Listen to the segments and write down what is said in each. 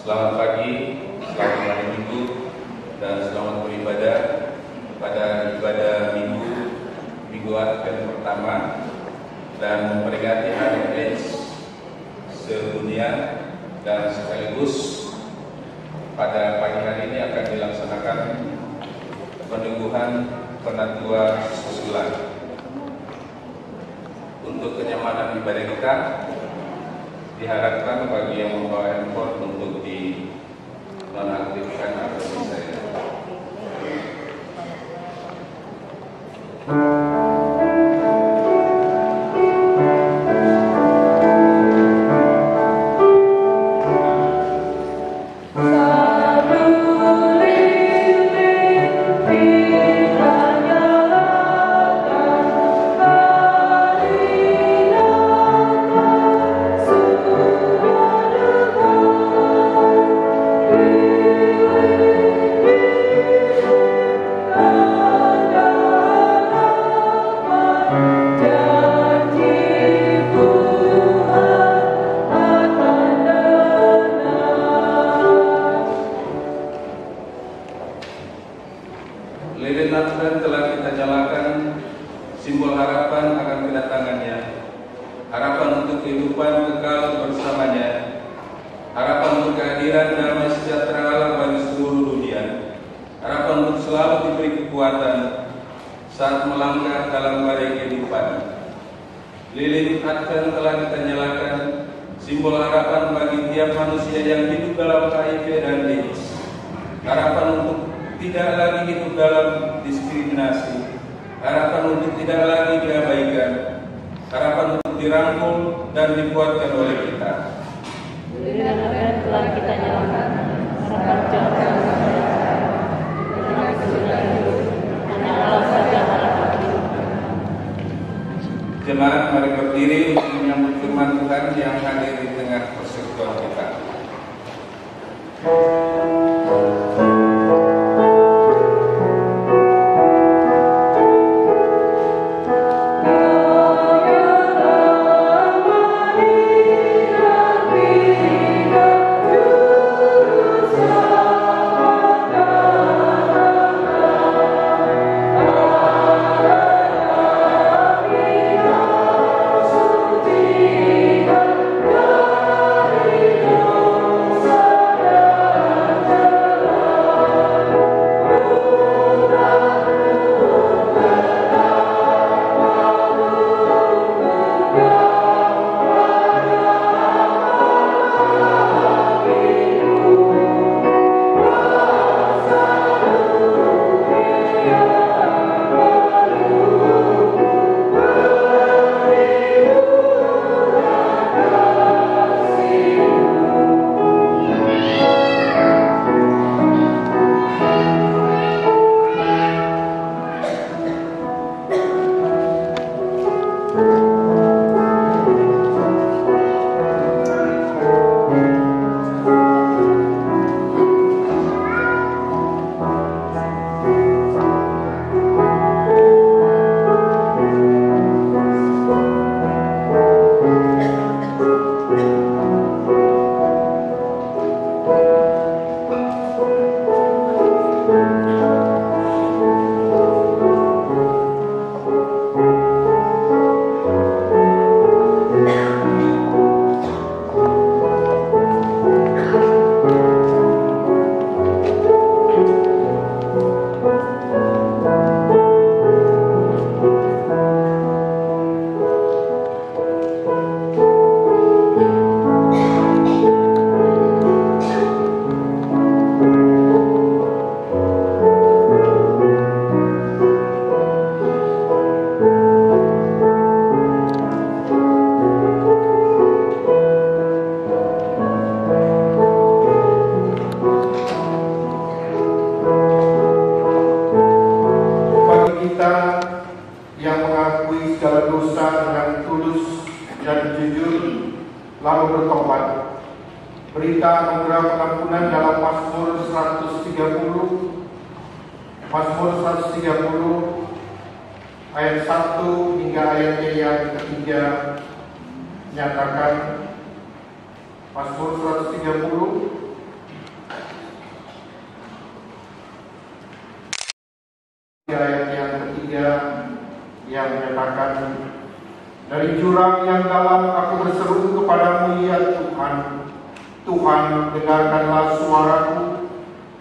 Selamat pagi, selamat hari Minggu, dan selamat beribadah pada ibadah Minggu Advent pertama dan memperingati Hari AIDS sedunia, dan sekaligus pada pagi hari ini akan dilaksanakan peneguhan penatua susulan. Untuk kenyamanan ibadah kita, diharapkan bagi yang membawa handphone untuk dinonaktifkan atau di-silent. Lilin Advent telah kita nyalakan, simbol harapan akan kedatangannya, harapan untuk kehidupan kekal bersamanya, harapan untuk kehadiran damai sejahtera Allah bagi seluruh dunia, harapan untuk selalu diberi kekuatan saat melangkah dalam badai kehidupan. Lilin Advent telah kita nyalakan, simbol harapan bagi tiap manusia yang hidup dalam HIV dan AIDS, harapan untuk tidak lagi hidup dalam diskriminasi, harapan untuk tidak lagi diabaikan, harapan untuk dirangkul dan dikuatkan oleh kita. Lilin Advent telah kita nyalakan, harapan jangan hanya Allah saja harapan. Jemaat, mari berdiri untuk menyambut firman Tuhan yang hadir di tengah persekutuan kita. lalu bertobat. Berita anugerah pengampunan dalam Mazmur 130 ayat 1 hingga ayatnya yang ketiga menyatakan, Mazmur 130 Ayat yang ketiga yang menyatakan, dari jurang yang dalam aku berseru kepadamu ya Tuhan. Tuhan, dengarkanlah suaraku,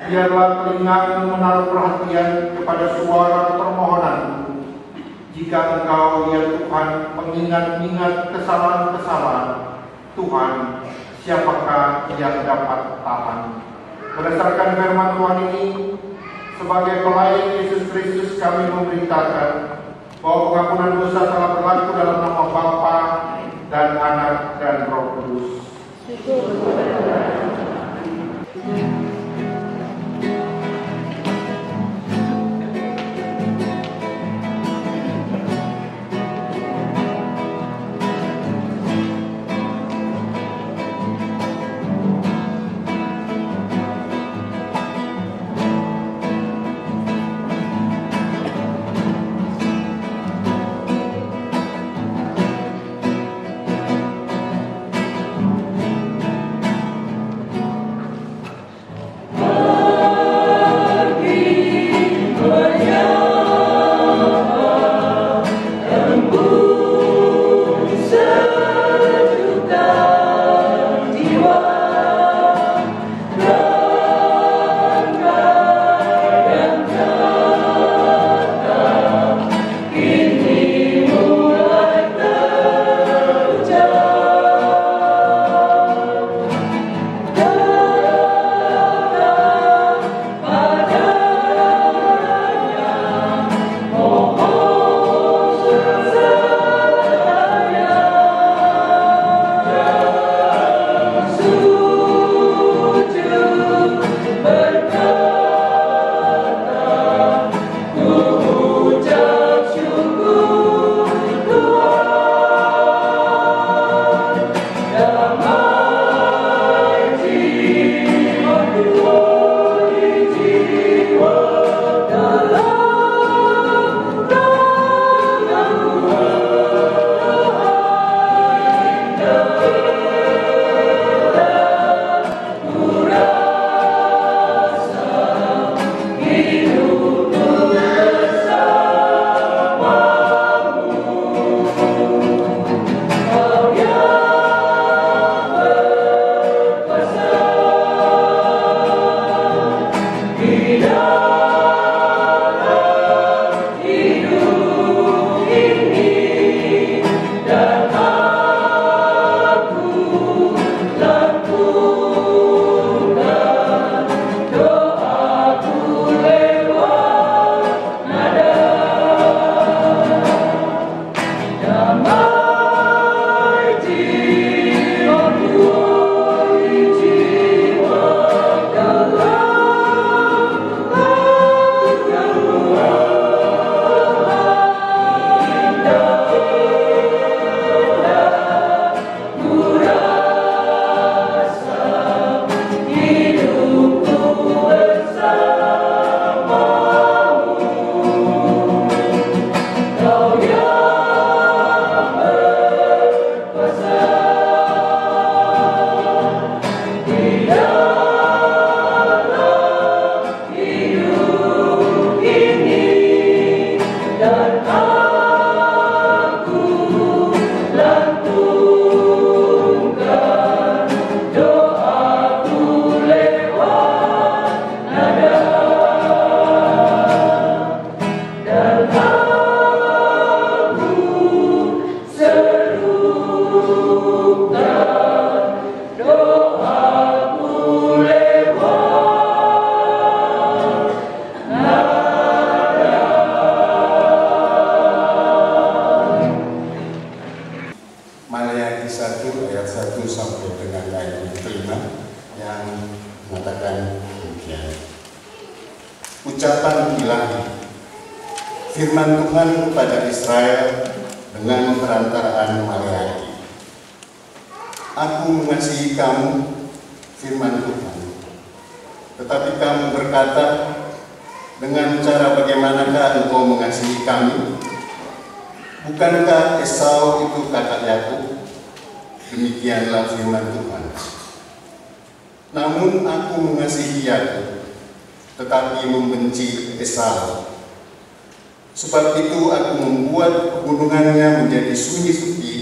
biarlah telingamu menaruh perhatian kepada suara permohonanku. Jika Engkau ya Tuhan mengingat-ingat kesalahan-kesalahan, Tuhan, siapakah yang dapat tahan? Berdasarkan firman Tuhan ini, sebagai pelayan Yesus Kristus kami memberitakan bahwa pengampunan dosa telah berlaku dalam nama Bapa dan Anak dan Roh Kudus. Ucapan ilahi, firman Tuhan kepada Israel dengan perantaraan Maleaki. Aku mengasihi kamu, firman Tuhan. Tetapi kamu berkata, dengan cara bagaimanakah engkau mengasihi kami? Bukankah Esau itu kakak Yakub? Demikianlah firman Tuhan. Namun aku mengasihi Yakub, tetapi membenci Esau. Sebab itu aku membuat pegunungannya menjadi sunyi sepi,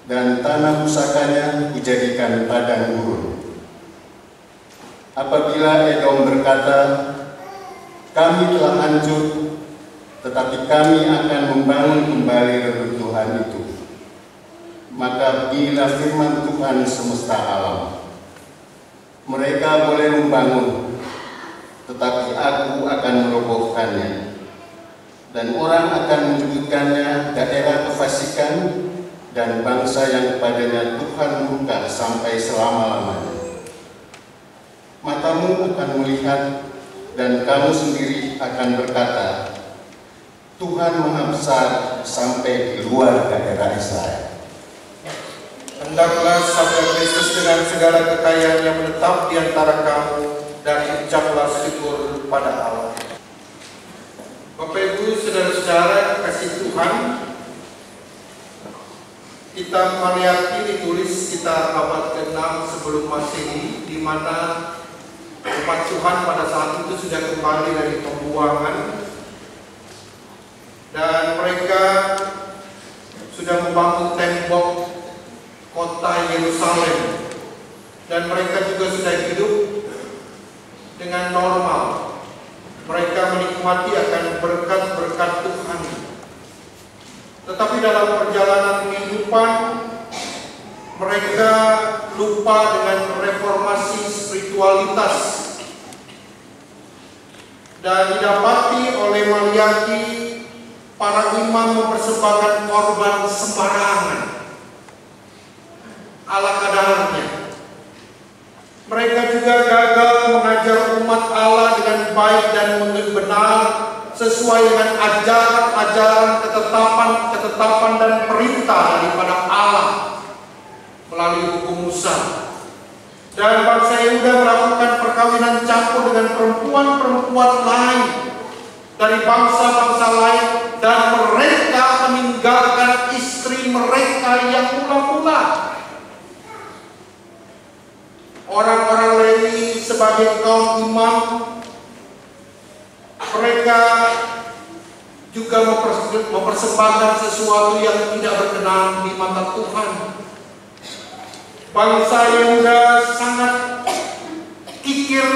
dan tanah pusakanya kujadikan padang gurun. Apabila Edom berkata, kami telah hancur, tetapi kami akan membangun kembali reruntuhan itu, maka beginilah firman Tuhan semesta alam. Mereka boleh membangun, tetapi aku akan merobohkannya, dan orang akan menyebutkannya daerah kefasikan dan bangsa yang kepadanya Tuhan murka sampai selama-lamanya. Matamu akan melihat, dan kamu sendiri akan berkata, Tuhan Maha Besar sampai di luar daerah Israel. Hendaklah sabda Kristus dengan segala kekayaan yang menetap di antara kamu, dan ucaplah syukur pada Allah. Bapak Ibu, saudara-saudara kasih Tuhan, kitab Maleakhi ditulis sekitar abad ke-6 sebelum Masehi, di mana umat Tuhan pada saat itu sudah kembali dari pembuangan, dan mereka sudah membangun tembok kota Yerusalem, dan mereka juga sudah hidup dengan normal. Mereka menikmati akan berkat-berkat Tuhan. Tetapi dalam perjalanan kehidupan, mereka lupa dengan reformasi spiritualitas, dan didapati oleh Maleakhi para imam mempersembahkan korban sembarangan ala kadarnya. Mereka juga gagal mengajar umat Allah dengan baik dan benar sesuai dengan ajaran-ajaran, ketetapan dan perintah daripada Allah melalui hukum Musa. Dan bangsa Yehuda melakukan perkawinan campur dengan perempuan-perempuan lain dari bangsa-bangsa lain, dan mereka meninggalkan istri mereka yang mula-mula. Orang-orang Lewi sebagai kaum imam, mereka juga mempersembahkan sesuatu yang tidak berkenan di mata Tuhan. Bangsa Yehuda sangat kikir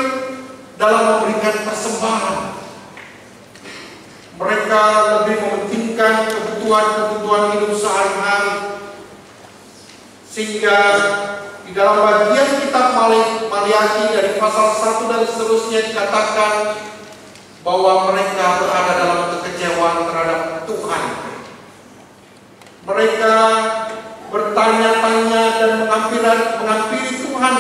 dalam memberikan persembahan. Mereka lebih mementingkan kebutuhan hidup sehari-hari, sehingga di dalam bagian kitab Maleakhi dari pasal 1 dan seterusnya dikatakan bahwa mereka berada dalam kekecewaan terhadap Tuhan. Mereka bertanya-tanya dan menghampiri Tuhan,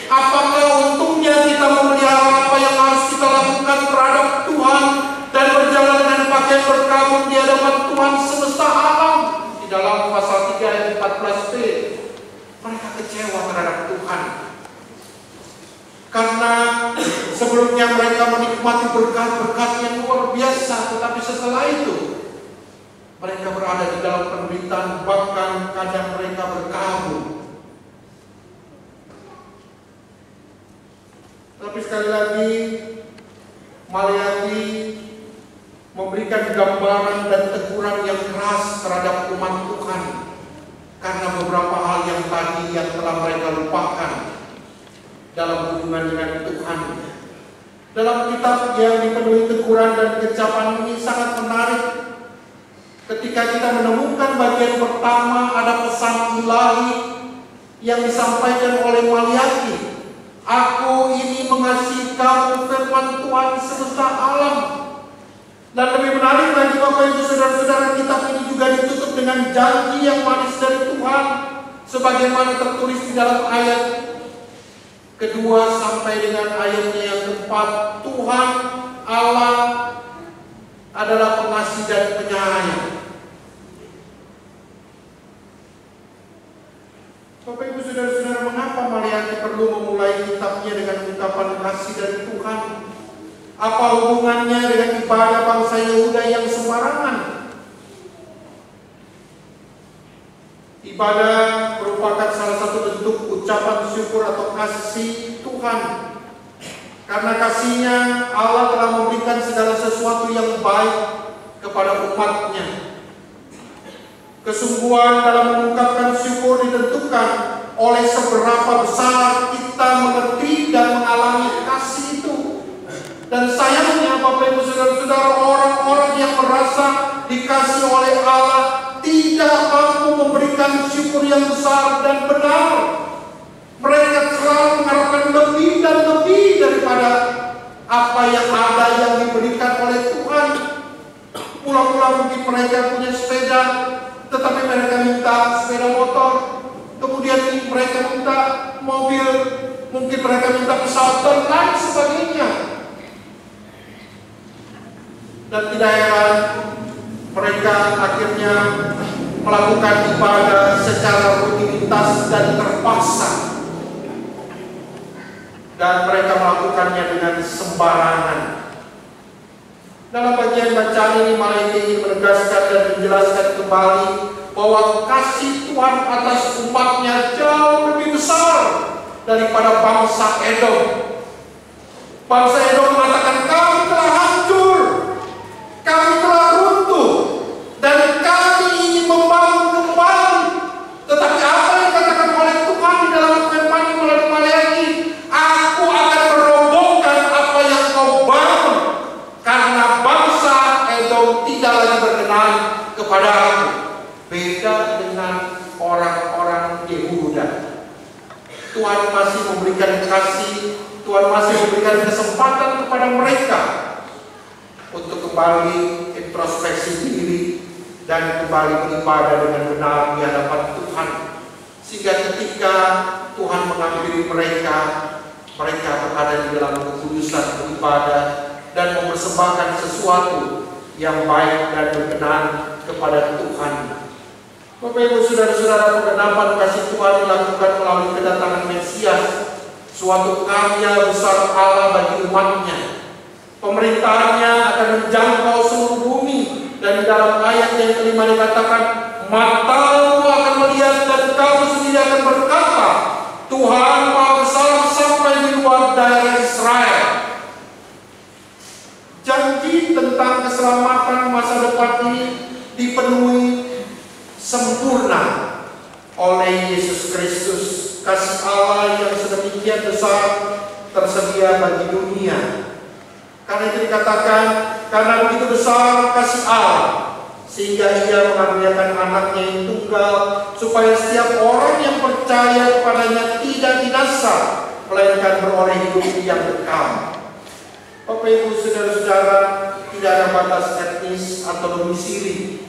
apakah untungnya kita memelihara apa yang harus kita lakukan terhadap Tuhan dan berjalan dengan pakaian berkabung di hadapan Tuhan semesta alam? Di dalam pasal 3 ayat 14b, mereka kecewa terhadap Tuhan karena sebelumnya mereka menikmati berkat-berkat yang luar biasa, tetapi setelah itu mereka berada di dalam penderitaan, bahkan kadang mereka berkabung. Tapi sekali lagi Maleakhi memberikan gambaran dan teguran yang keras terhadap umat Tuhan karena beberapa hal yang tadi yang telah mereka lupakan dalam hubungan dengan Tuhan. Dalam kitab yang dipenuhi teguran dan kecapan ini sangat menarik. Ketika kita menemukan bagian pertama, ada pesan ilahi yang disampaikan oleh Maleakhi. Aku ini mengasihi kamu, firman Tuhan semesta alam. Dan lebih menarik lagi Bapak Ibu Saudara-saudara, kitab ini juga ditutup dengan janji yang manis dari Tuhan, sebagaimana tertulis di dalam ayat kedua sampai dengan ayatnya yang keempat. Tuhan Allah adalah pengasih dan penyayang. Bapak Ibu Saudara-saudara, mengapa Maleakhi perlu memulai kitabnya dengan ungkapan kasih dari Tuhan? Apa hubungannya dengan ibadah bangsa Yehuda yang sembarangan? Ibadah merupakan salah satu bentuk ucapan syukur atau kasih Tuhan. Karena kasihnya, Allah telah memberikan segala sesuatu yang baik kepada umatnya. Kesungguhan dalam mengungkapkan syukur ditentukan oleh seberapa besar kita mengerti dan mengalami kasih itu. Dan sayangnya Bapak Ibu Saudara-saudara, orang-orang yang merasa dikasih oleh Allah tidak mampu memberikan syukur yang besar dan benar. Mereka selalu mengharapkan lebih dan lebih daripada apa yang ada yang diberikan oleh Tuhan. Mula-mula mungkin mereka punya sepeda, tetapi mereka minta sepeda motor. Kemudian mereka minta mobil, mungkin mereka minta pesawat dan lain sebagainya. Dan tidak heran mereka akhirnya melakukan ibadah secara rutinitas dan terpaksa. Dan mereka melakukannya dengan sembarangan. Dalam bagian bacaan ini malah ingin menegaskan dan menjelaskan kembali bahwa kasih Tuhan atas umatnya jauh lebih besar daripada bangsa Edom. Bangsa Edom mengatakan, kami telah hancur, kami telah runtuh, dan kami ingin membangun kembali. Tetapi apa yang dikatakan oleh Tuhan di dalam firman melalui Maleakhi, aku akan merobohkan apa yang kau bangun, karena bangsa Edom tidak lagi berkenan kepada aku. Beda dengan orang-orang Yehuda. Tuhan masih memberikan kasih, Tuhan masih memberikan kesempatan kepada mereka untuk kembali introspeksi diri dan kembali beribadah dengan benar di hadapan Tuhan. Sehingga ketika Tuhan mengampuni mereka, mereka berada di dalam kekudusan beribadah dan mempersembahkan sesuatu yang baik dan berkenan kepada Tuhan. Bapak Ibu Saudara-saudara, penggenapan kasih Tuhan dilakukan melalui kedatangan Mesias, suatu karya besar Allah bagi umatnya. Pemerintahannya akan menjangkau seluruh bumi, dan di dalam ayat yang kelima dikatakan, matamu akan melihat dan kamu sendiri akan berkata, Tuhan Maha Besar sampai di luar daerah Israel. Janji tentang keselamatan masa depan ini dipenuhi sempurna oleh Yesus Kristus. Kasih Allah yang sedemikian besar tersedia bagi dunia. Karena itu dikatakan, karena begitu besar kasih Allah, sehingga Ia mengaruniakan anaknya yang tunggal, supaya setiap orang yang percaya kepadanya tidak binasa, melainkan beroleh hidup yang kekal. Bapak Ibu Saudara-saudara, tidak ada batas etnis atau domisili.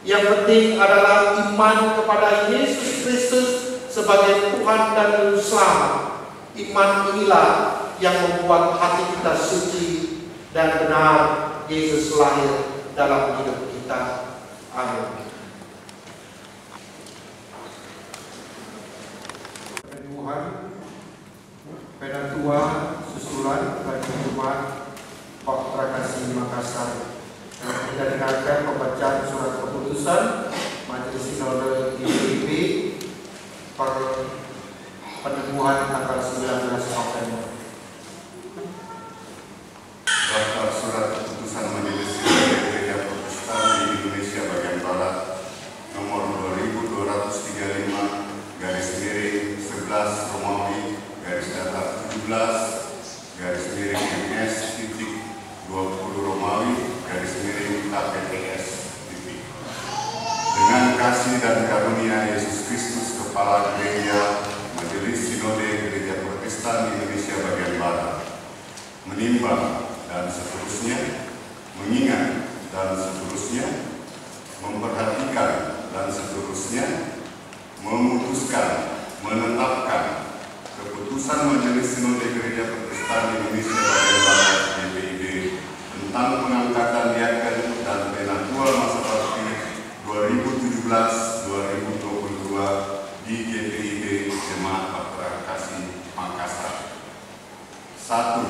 Yang penting adalah iman kepada Yesus Kristus sebagai Tuhan dan Juru Selamat. Iman inilah yang membuat hati kita suci dan benar Yesus lahir dalam hidup kita. Amin. Tuhan, Penatua susulan bagi Jumat Pak Prakasih Makassar. Kita dengarkan pembacaan surat keputusan Majelis Sinode GPIB per penemuan tanggal 19 November. Daftar surat keputusan Majelis Sinode Gereja Protestan di Indonesia bagian Barat nomor 2235/11 Romawi /17/MS/20 Romawi KPTS. Dengan kasih dan karunia Yesus Kristus Kepala Gereja Majelis Sinode Gereja Protestan Indonesia bagian Barat, menimbang dan seterusnya, mengingat dan seterusnya, memperhatikan dan seterusnya, memutuskan, menetapkan keputusan Majelis Sinode Gereja Protestan Indonesia bagian Barat GPIB tentang pengangkatan diaken dan penatua masa bakti 2017-2022 di GPIB Jemaat Baptisan Kasih Makassar. 1.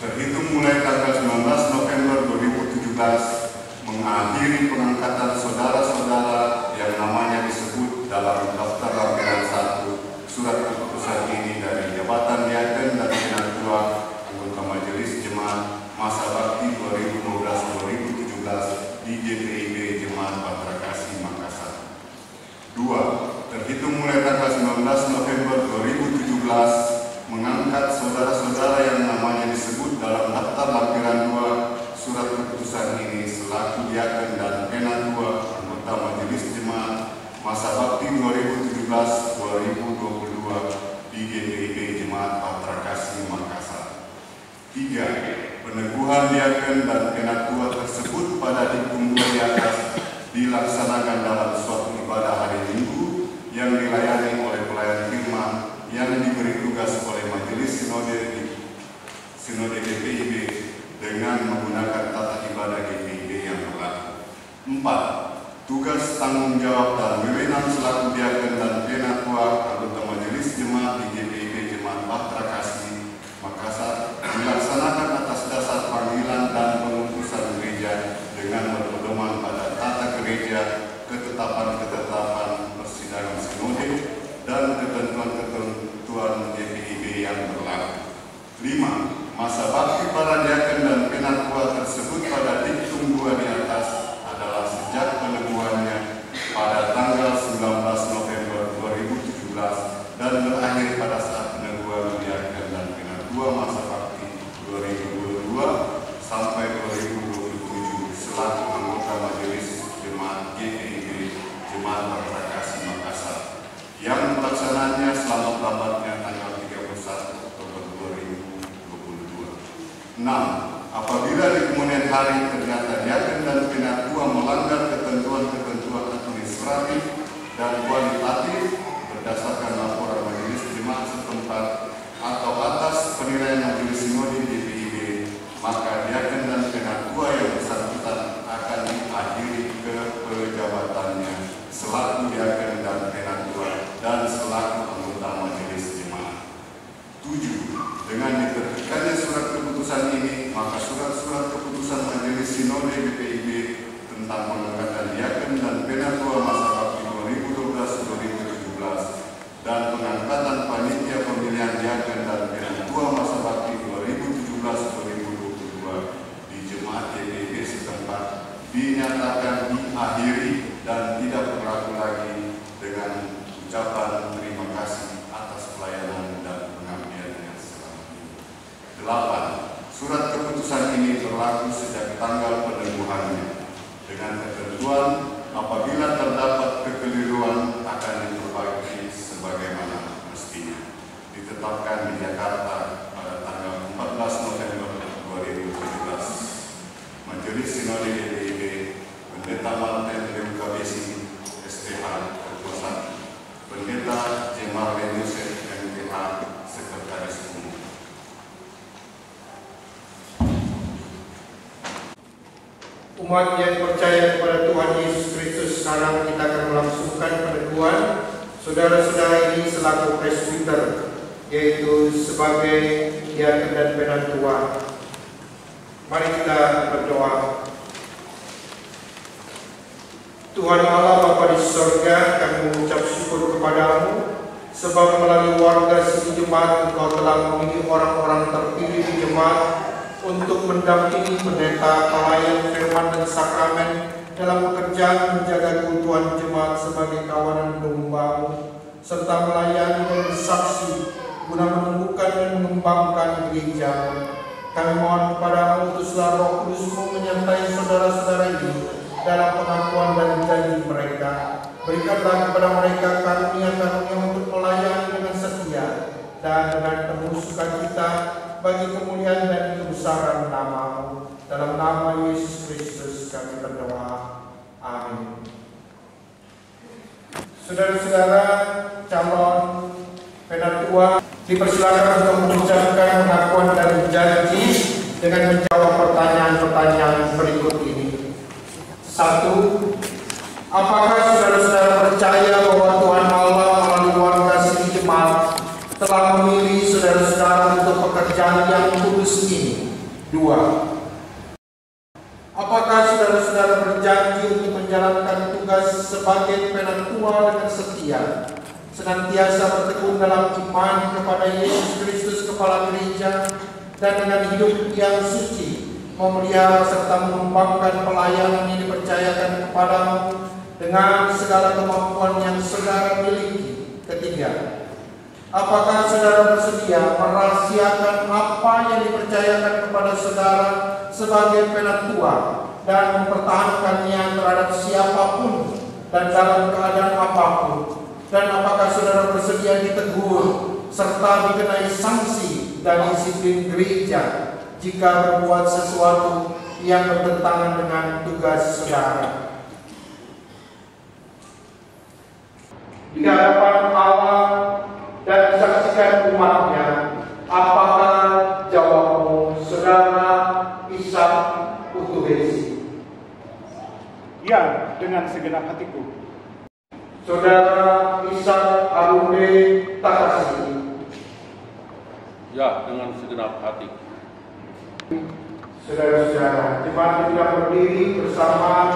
Terhitung mulai tanggal 19 November 2017 mengakhiri pengangkatan saudara-saudara yang namanya disebut dalam daftar lampiran 1 surat keputusan ini dari jabatan diaken dan penatua anggota Majelis Jemaat Masa Bakti 2015 November 2017 mengangkat saudara-saudara yang namanya disebut dalam daftar lampiran 2 surat keputusan ini selaku diaken dan penatua anggota Majelis Jemaat masa bakti 2017-2022 di GPIB Jemaat Bahtera Kasih Makassar. 3. Peneguhan diaken dan penatua tersebut pada diktum 2 di atas dilaksanakan dalam suatu ibadah hari Minggu yang dilayani oleh pelayan firman yang diberi tugas oleh Majelis Sinode GPIB dengan menggunakan tata ibadah GPIB yang berlaku. 4. Tugas tanggung jawab dan wewenang selaku diaken dan penatua anggota Majelis Jemaat di GPIB Jemaat Bahtera Kasih Makassar dilaksanakan atas dasar panggilan dan pengutusan gereja dengan berpedoman pada tata gereja, ketetapan-ketetapan persidangan sinode dan ketentuan-ketentuan GPIB yang berlaku. 5. Masa bakti para diaken dan penatua tersebut pada diktum 2 di atas adalah sejak peneguhannya pada tanggal 19 November 2017 dan berakhir pada saat peneguhan diaken dan penatua masa bakti 2022 sampai 2027 selaku anggota Majelis Jemaat GPIB Jemaat Bahtera Kasih Makassar yang pelaksananya selama lambatnya tanggal 31 Oktober 2022. 6. Apabila di kemudian hari ternyata diaken dan penatua melanggar ketentuan-ketentuan administratif dan kualitatif berdasarkan laporan Majelis Jemaat setempat atau atas penilaian Majelis Sinode GPIB, maka diaken dan penatua yang bersangkutan akan diakhiri ke pejabatannya selaku diaken dan penatua dan selaku anggota Majelis Jemaat. 7. Dengan diterbitkannya surat keputusan ini, maka surat-surat keputusan Majelis Sinode GPIB tentang pengangkatan diaken dan penatua masa bakti 2012-2017 dan pengangkatan panitia pemilihan diaken dan penatua masa bakti 2017-2022 di Jemaat GPIB setempat dinyatakan diakhiri dan tidak berlaku lagi dengan ucapan terima kasih atas pelayanan dan pengabdiannya selama ini. 8. Surat keputusan ini berlaku sejak tanggal peneguhannya dengan ketentuan apabila terdapat kekeliruan akan diperbaiki sebagaimana mestinya. Ditetapkan di Jakarta pada tanggal 14 November 2017. Majelis Sinode GPIB Pendeta Martin Leukabesi STH Ketua 1, Pendeta Jemar Yusef MTH Sekretaris Umum. Umat yang percaya kepada Tuhan Yesus Kristus, sekarang kita akan melangsungkan peneguhan saudara-saudara ini selaku presbiter, yaitu sebagai diaken dan penatua. Mari kita berdoa. Tuhan Allah Bapa di surga, kami mengucap syukur kepadamu sebab melalui warga Sini Jemaat Engkau telah memilih orang-orang terpilih di jemaat untuk mendampingi pendeta, pelayan firman dan sakramen dalam pekerjaan menjaga keutuhan jemaat sebagai kawanan domba-Mu, serta melayani dan bersaksi guna menumbuhkan dan mengembangkan gereja. Kami mohon kepadamu, utuslah Roh Kudus-Mu menyertai saudara-saudara ini dalam pengakuan dan janji mereka. Berikanlah kepada mereka karunia-karunia untuk melayani dengan setia dan dengan penuh sukacita bagi kemuliaan dan kebesaran nama-Mu. Dalam nama Yesus Kristus kami berdoa. Amin. Saudara-saudara calon penatua dipersilakan untuk mengucapkan pengakuan dan janji dengan menjawab pertanyaan-pertanyaan berikut ini. 1. Apakah saudara-saudara percaya bahwa Tuhan Allah melalui warga Sini Jemaat telah memilih saudara-saudara untuk pekerjaan yang kudus ini? 2. Apakah saudara-saudara berjanji untuk menjalankan tugas sebagai penatua dengan setia, senantiasa bertekun dalam iman kepada Yesus Kristus Kepala Gereja, dan dengan hidup yang suci memelihara serta mengembangkan pelayanan yang dipercayakan kepadamu dengan segala kemampuan yang saudara miliki? 3. Apakah saudara bersedia merahasiakan apa yang dipercayakan kepada saudara sebagai penatua dan mempertahankannya terhadap siapapun dan dalam keadaan apapun? Dan apakah saudara bersedia ditegur serta dikenai sanksi dan disiplin gereja jika berbuat sesuatu yang bertentangan dengan tugas saudara? Di hadapan Allah dan disaksikan umatnya, apakah jawabmu, saudara Ishak Utuhesi? Ya, dengan segenap hatiku. Saudara Ishak Arunde Takasi? Ya, dengan segenap hati. Saudara-saudara, jemaat tidak berdiri bersama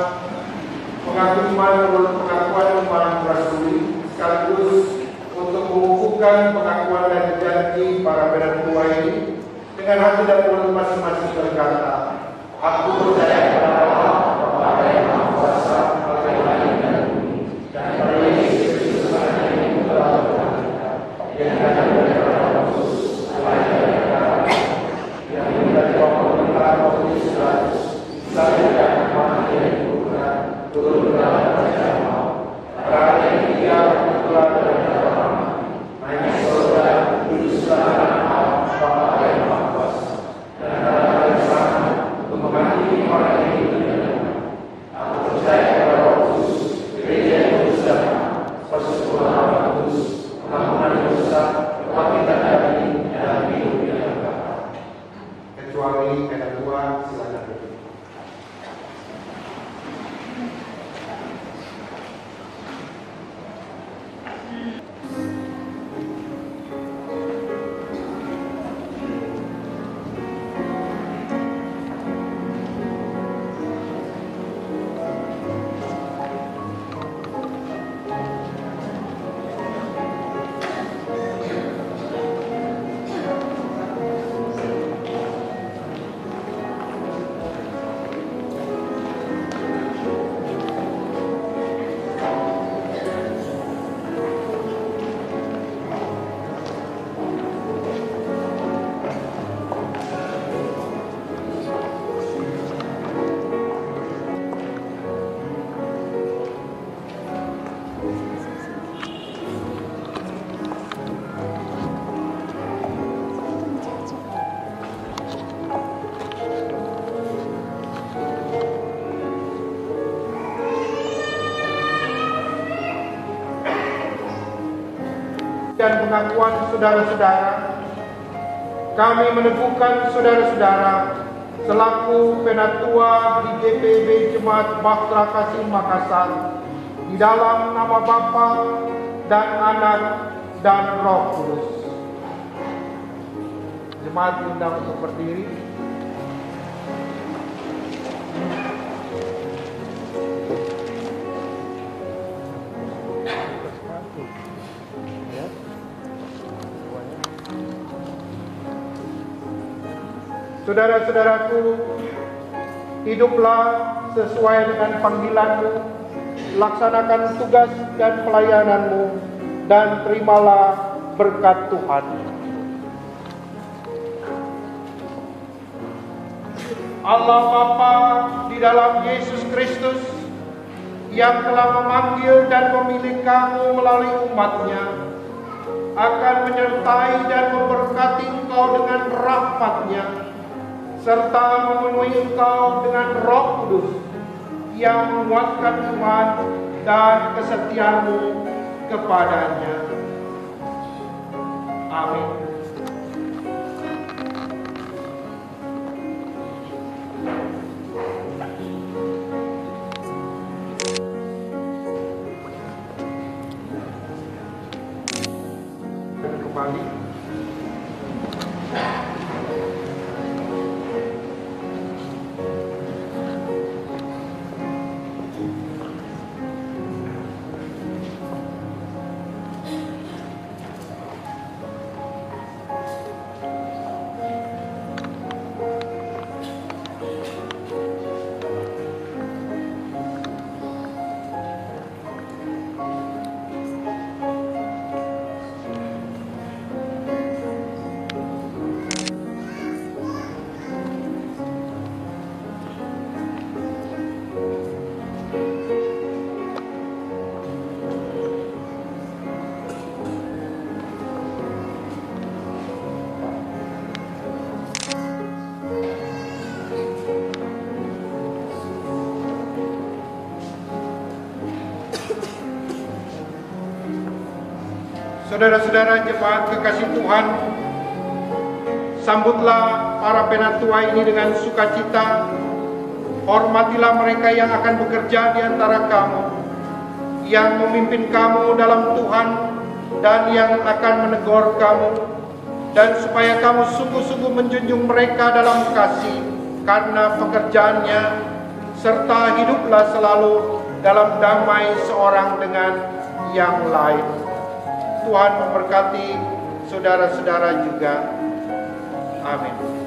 pengakuan iman rasuli sekaligus untuk mengukuhkan pengakuan dan janji para penatua ini dengan hati dan mulut masing-masing berkata, aku percaya kepada Allah, Bapa yang Maha Kuasa, Bapa yang langit dan bumi, dan pada Yesus Kristus yang telah Tuhan kita, yang datang dari Roh Kudus, lahir dari darah, yang dari pemerintahan Roh Kudus, lahir dari Maha yang Tuhan, turun dalam percaya mau, berada yang tiga, bertulah dari hanya saudara kuduslah Allah Bapa yang Maha Kuasa, dan ada yang sama untuk menghadiri orang yang hidup. Aku percaya kepada Roh Kudus, gereja yang kudus dan persekutuan orang kudus, pengampunan dosa, kebangkitan dari dan hidup yang kekal. Kecuali penatua, silakan berdiri. Dan pengakuan saudara-saudara, kami meneguhkan saudara-saudara selaku penatua di GPB Jemaat Bahtera Kasih Makassar di dalam nama Bapa dan Anak dan Roh Kudus. Jemaat diundang untuk berdiri. Saudara-saudaraku, hiduplah sesuai dengan panggilanmu, laksanakan tugas dan pelayananmu, dan terimalah berkat Tuhan. Allah Bapa di dalam Yesus Kristus yang telah memanggil dan memilih kamu melalui umatnya, akan menyertai dan memberkati engkau dengan rahmat-Nya, serta memenuhi engkau dengan Roh Kudus yang menguatkan iman dan kesetiaanmu kepadanya. Amin. Kembali. Saudara-saudara jemaat kekasih Tuhan, sambutlah para penatua ini dengan sukacita. Hormatilah mereka yang akan bekerja di antara kamu, yang memimpin kamu dalam Tuhan dan yang akan menegur kamu, dan supaya kamu sungguh-sungguh menjunjung mereka dalam kasih karena pekerjaannya, serta hiduplah selalu dalam damai seorang dengan yang lain. Tuhan memberkati saudara-saudara juga. Amin.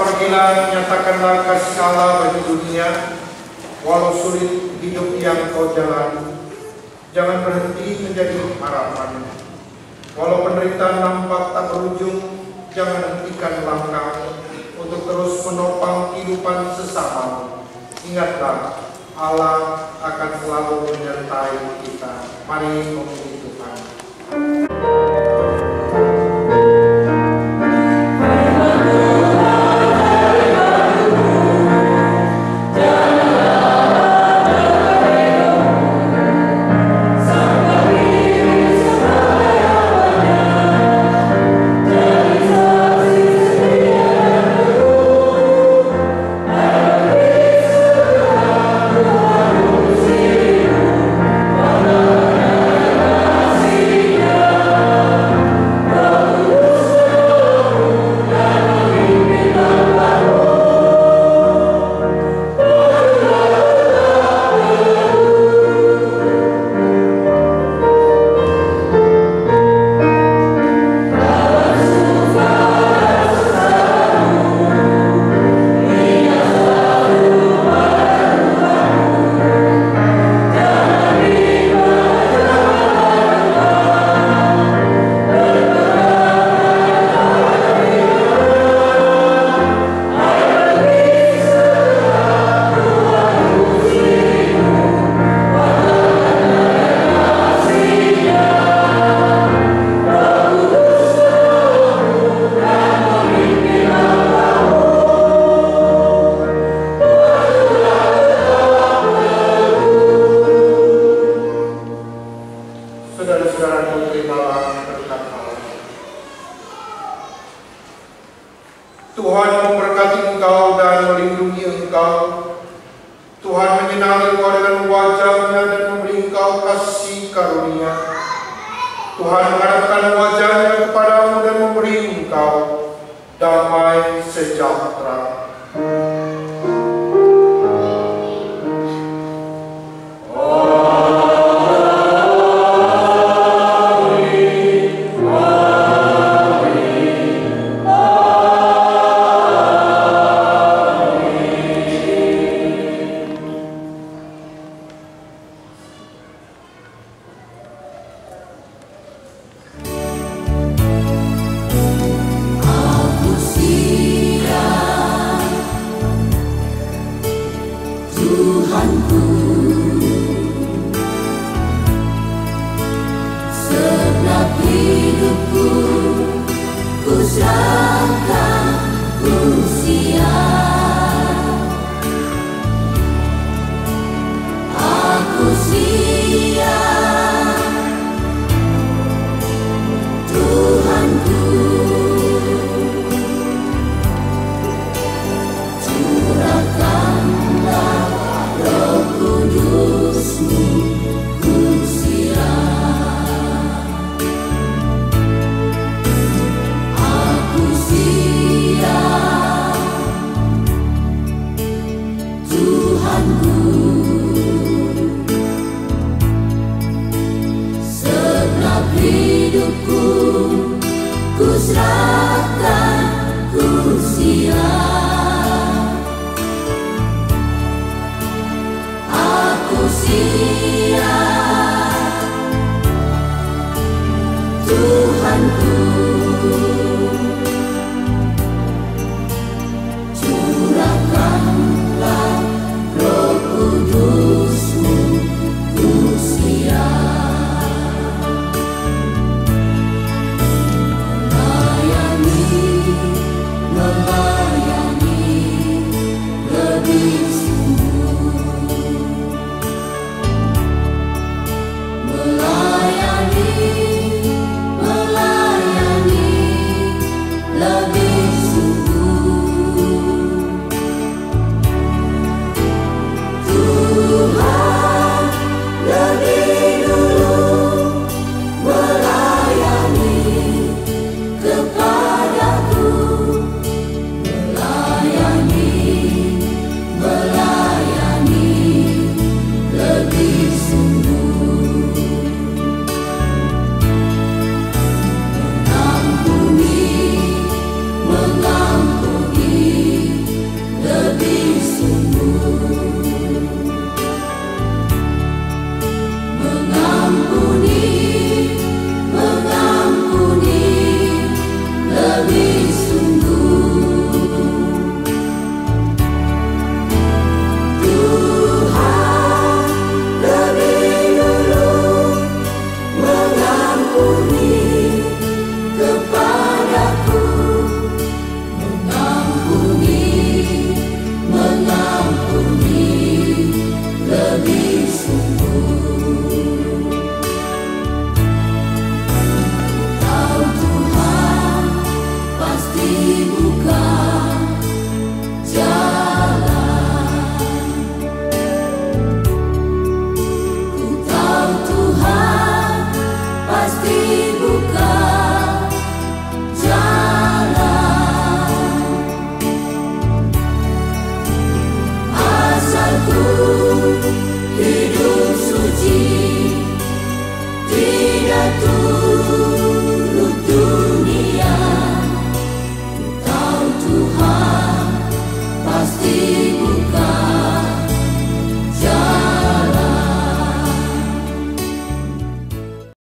Pergilah, nyatakanlah kasih Allah bagi dunia, walau sulit hidup yang kau jalani. Jangan berhenti menjadi harapan. Walau penderitaan nampak tak berujung, jangan hentikan langkah untuk terus menopang kehidupan sesama. Ingatlah, Allah akan selalu menyertai kita. Mari memuji Tuhan. Tuhan memberkati engkau dan melindungi engkau. Tuhan menyinari engkau dengan wajah-Nya dan memberi engkau kasih karunia. Tuhan menghadapkan wajah-Nya kepadamu dan memberi engkau damai sejahtera. Kepadaku